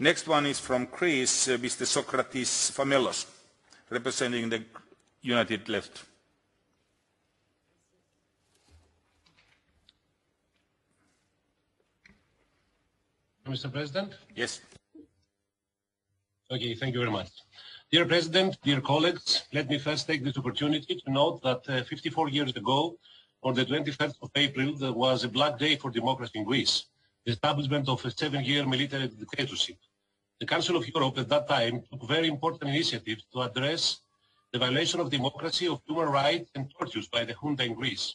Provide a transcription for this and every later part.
Next one is from Greece, Mr. Socrates Fάμελλου, representing the United Left. Mr. President? Yes. Okay, thank you very much. Dear President, dear colleagues, let me first take this opportunity to note that 54 years ago, on the 21st of April, there was a black day for democracy in Greece, the establishment of a 7-year military dictatorship. The Council of Europe at that time took very important initiatives to address the violation of democracy, of human rights, and tortures by the junta in Greece.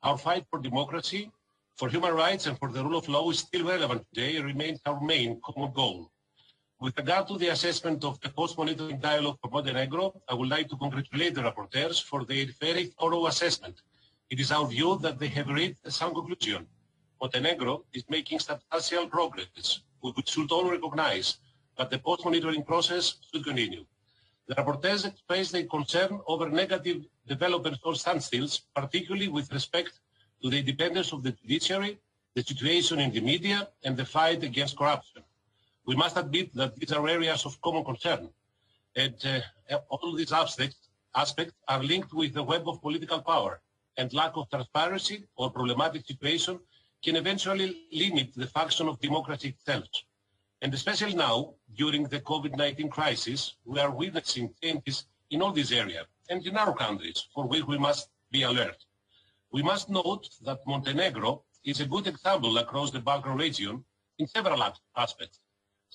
Our fight for democracy, for human rights, and for the rule of law is still relevant today and remains our main common goal. With regard to the assessment of the post-monitoring dialogue for Montenegro, I would like to congratulate the rapporteurs for their very thorough assessment. It is our view that they have reached a sound conclusion. Montenegro is making substantial progress, which we should all recognize, but the post-monitoring process should continue. The rapporteurs expressed their concern over negative developments or standstills, particularly with respect to the independence of the judiciary, the situation in the media, and the fight against corruption. We must admit that these are areas of common concern, and all these aspects are linked with the web of political power, and lack of transparency or problematic situation can eventually limit the function of democracy itself. And especially now, during the COVID-19 crisis, we are witnessing changes in all these areas and in our countries, for which we must be alert. We must note that Montenegro is a good example across the Balkan region in several aspects,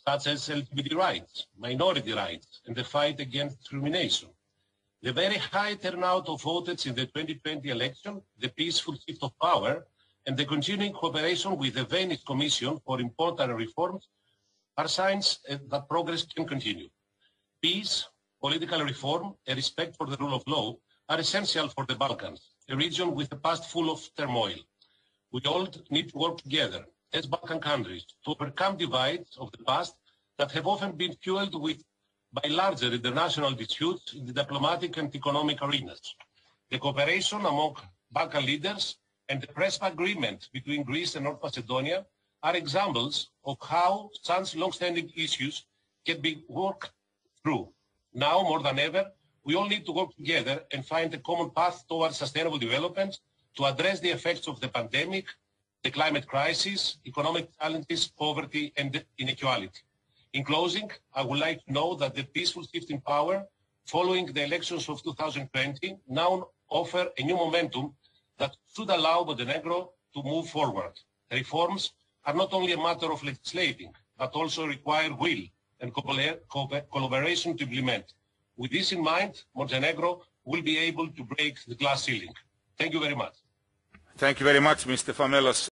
such as LGBT rights, minority rights, and the fight against discrimination. The very high turnout of voters in the 2020 election, the peaceful shift of power, and the continuing cooperation with the Venice Commission for important reforms are signs that progress can continue. Peace, political reform, and respect for the rule of law are essential for the Balkans, a region with a past full of turmoil. We all need to work together as Balkan countries to overcome divides of the past that have often been fueled by larger international disputes in the diplomatic and economic arenas. The cooperation among Balkan leaders and the Prespa agreement between Greece and North Macedonia are examples of how such long-standing issues can be worked through. Now, more than ever, we all need to work together and find a common path towards sustainable development to address the effects of the pandemic, the climate crisis, economic challenges, poverty, and inequality. In closing, I would like to know that the peaceful shift in power following the elections of 2020 now offer a new momentum that should allow Montenegro to move forward. Reforms are not only a matter of legislating, but also require will and collaboration to implement. With this in mind, Montenegro will be able to break the glass ceiling. Thank you very much. Thank you very much, Mr. Fάμελλου.